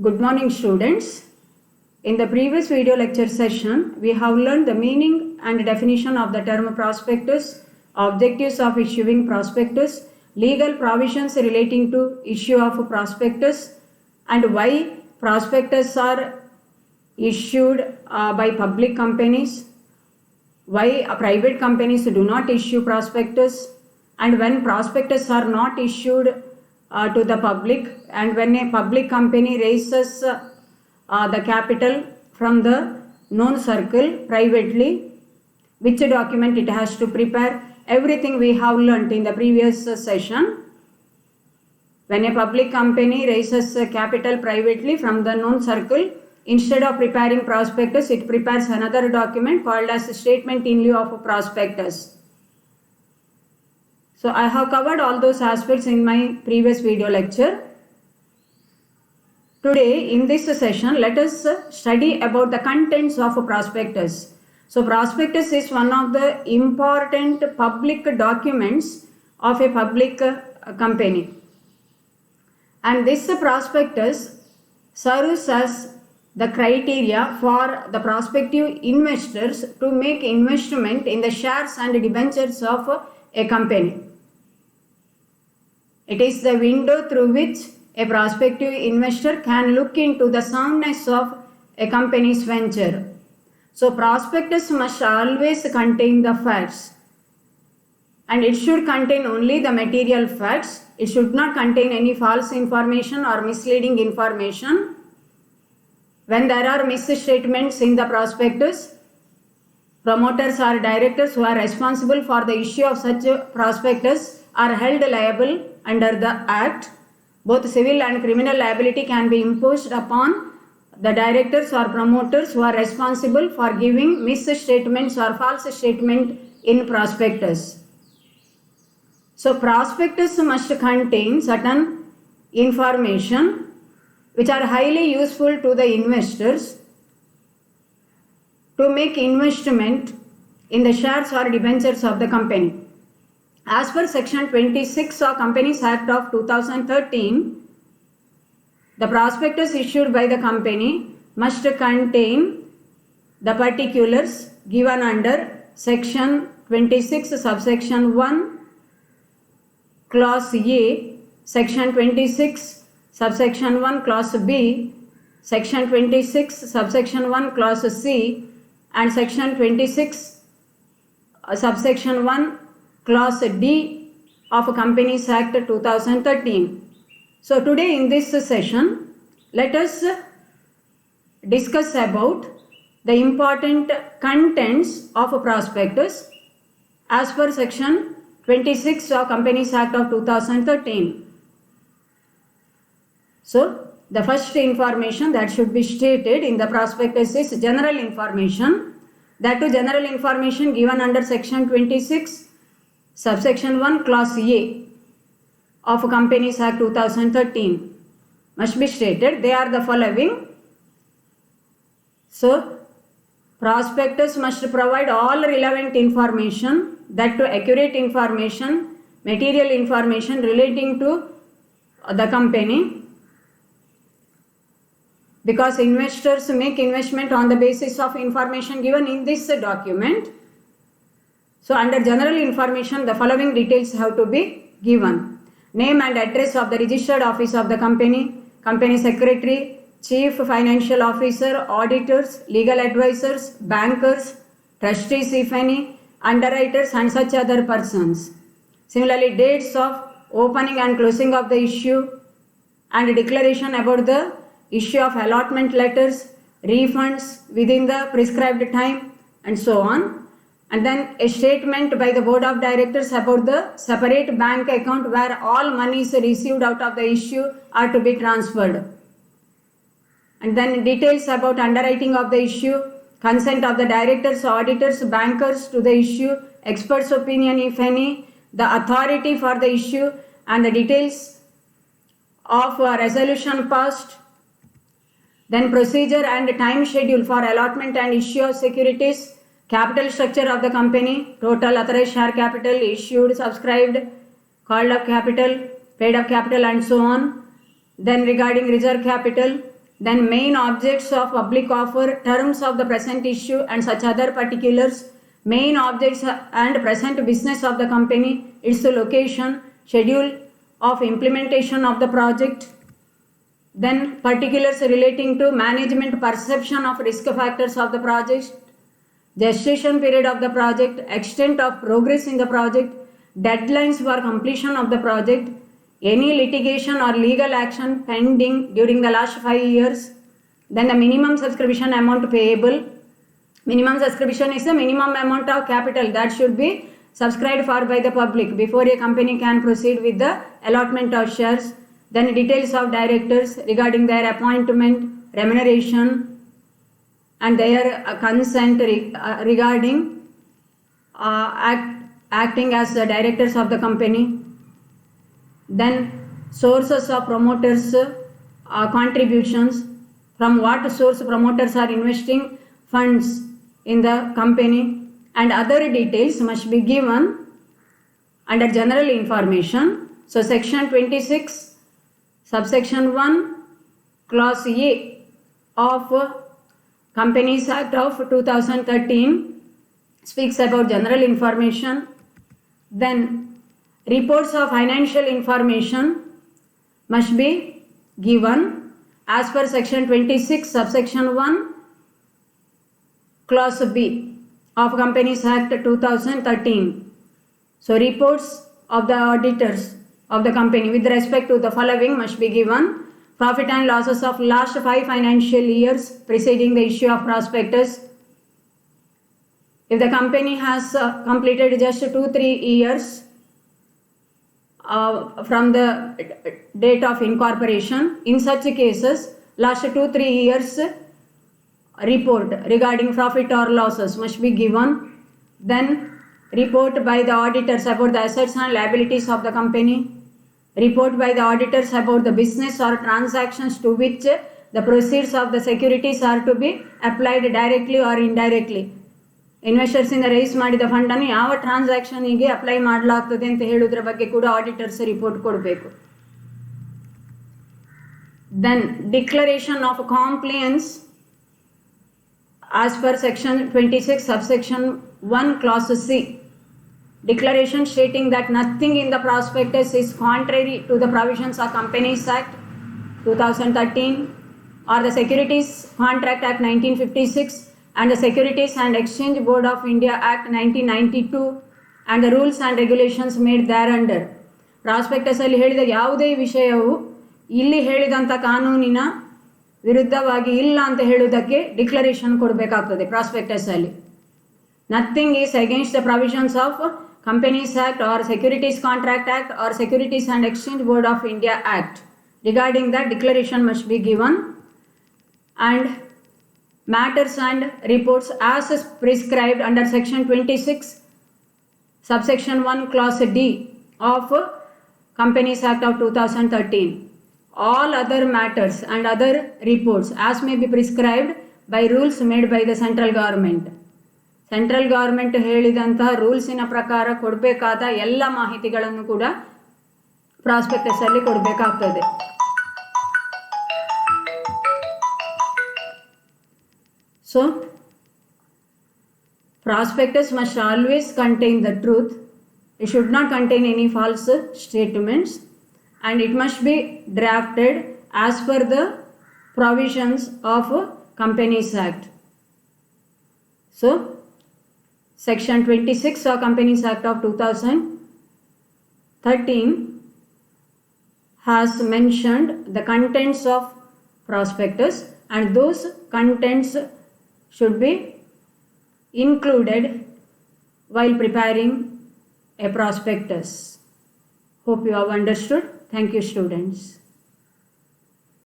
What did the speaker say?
Good morning, students. In the previous video lecture session, we have learned the meaning and definition of the term prospectus, objectives of issuing prospectus, legal provisions relating to issue of prospectus, and why prospectus are issued by public companies, why private companies do not issue prospectus, and when prospectus are not issued to the public, and when a public company raises the capital from the known circle privately, which document it has to prepare. Everything we have learnt in the previous session. When a public company raises capital privately from the known circle, instead of preparing prospectus, it prepares another document called as a statement in lieu of a prospectus. So I have covered all those aspects in my previous video lecture. Today in this session, let us study about the contents of a prospectus. So prospectus is one of the important public documents of a public company. And this prospectus serves as the criteria for the prospective investors to make investment in the shares and debentures of a company. It is the window through which a prospective investor can look into the soundness of a company's venture. So prospectus must always contain the facts, and it should contain only the material facts. It should not contain any false information or misleading information. When there are misstatements in the prospectus, promoters or directors who are responsible for the issue of such a prospectus are held liable under the Act. Both civil and criminal liability can be imposed upon the directors or promoters who are responsible for giving misstatements or false statement in prospectus. So prospectus must contain certain information which are highly useful to the investors to make investment in the shares or debentures of the company. As per Section 26 of Companies Act of 2013, the prospectus issued by the company must contain the particulars given under Section 26 subsection 1 clause A, Section 26 subsection 1 clause B, Section 26 subsection 1 clause C, and Section 26 subsection 1 clause D of Companies Act 2013. So today in this session, let us discuss about the important contents of a prospectus as per Section 26 of Companies Act of 2013. So the first information that should be stated in the prospectus is general information. That too general information given under Section 26 subsection 1 clause A of Companies Act 2013 must be stated. They are the following. So prospectus must provide all relevant information, that to accurate information, material information relating to the company, because investors make investment on the basis of information given in this document. So under general information, the following details have to be given. Name and address of the registered office of the company, company secretary, chief financial officer, auditors, legal advisors, bankers, trustees if any, underwriters and such other persons. Similarly, dates of opening and closing of the issue and declaration about the issue of allotment letters, refunds within the prescribed time, and so on. And then a statement by the board of directors about the separate bank account where all monies received out of the issue are to be transferred. And then details about underwriting of the issue, consent of the directors, auditors, bankers to the issue, experts' opinion if any, the authority for the issue, and the details of resolution passed. Then procedure and time schedule for allotment and issue of securities, capital structure of the company, total authorized share capital, issued, subscribed, called up capital, paid up capital, and so on. Then regarding reserve capital, Then main objects of public offer, terms of the present issue and such other particulars, main objects and present business of the company, its location, schedule of implementation of the project, then particulars relating to management perception of risk factors of the project, gestation period of the project, extent of progress in the project, deadlines for completion of the project, any litigation or legal action pending during the last 5 years, then the minimum subscription amount payable. Minimum subscription is the minimum amount of capital that should be subscribed for by the public before a company can proceed with the allotment of shares. Then details of directors regarding their appointment, remuneration and their consent regarding acting as the directors of the company. Then sources of promoters contributions, from what source promoters are investing funds in the company, and other details must be given under general information. So section 26 subsection 1 clause A of Companies Act of 2013 speaks about general information. Then reports of financial information must be given as per section 26 subsection 1 clause B of Companies Act 2013. So reports of the auditors of the company with respect to the following must be given: profit and losses of last 5 financial years preceding the issue of prospectus. If the company has completed just 2-3 years from the date of incorporation, in such cases last 2-3 years report regarding profit or losses must be given. Then report by the auditors about the assets and liabilities of the company, report by the auditors about the business or transactions to which the proceeds of the securities are to be applied directly or indirectly. Investors ಇಂದ rice ಮಾಡಿದ ಫಂಡನ್ನು ಯಾವ ಟ್ರಾನ್ಸಾಕ್ಷನಿಗೆ apply ಮಾಡಲಾಗ್ತದೆ ಅಂತ ಹೇಳುವುದರ ಬಗ್ಗೆ ಕೂಡ auditors report ಕೊಡಬೇಕು. Then declaration of compliance as per section 26 subsection 1 clause C, declaration stating that nothing in the prospectus is contrary to the provisions of Companies Act 2013 or the Securities Contract Act 1956 and the Securities and Exchange Board of India Act 1992 and the rules and regulations made thereunder. Prospectus ಅಲ್ಲಿ ಹೇಳಿದ ಯಾವುದೇ ವಿಷಯವು ಇಲ್ಲಿ ಹೇಳಿದಂಥ ಕಾನೂನಿನ ವಿರುದ್ಧವಾಗಿ ಇಲ್ಲ ಅಂತ ಹೇಳುವುದಕ್ಕೆ ಡಿಕ್ಲರೇಷನ್ ಕೊಡಬೇಕಾಗ್ತದೆ ಪ್ರಾಸ್ಪೆಕ್ಟಸ್ ಅಲ್ಲಿ. Nothing is against the provisions of companies act or securities contract act or securities and exchange board of India act. Regarding that declaration must be given and matters and reports as prescribed under section 26 subsection 1 clause D of Companies Act of 2013. All other matters and other reports as may be prescribed by rules made by the central government. Central government ಹೇಳಿದಂಥ ರೂಲ್ಸಿನ ಪ್ರಕಾರ ಕೊಡಬೇಕಾದ ಎಲ್ಲ ಮಾಹಿತಿಗಳನ್ನು ಕೂಡ prospectus ಅಲ್ಲಿ ಕೊಡಬೇಕಾಗ್ತದೆ. So, prospectus must always contain the truth. It should not contain any false statements and it must be drafted as per the provisions of Companies Act. So, section 26 of Companies Act of 2013 has mentioned the contents of prospectus and those contents should be included while preparing a prospectus. Hope you have understood. Thank you, students.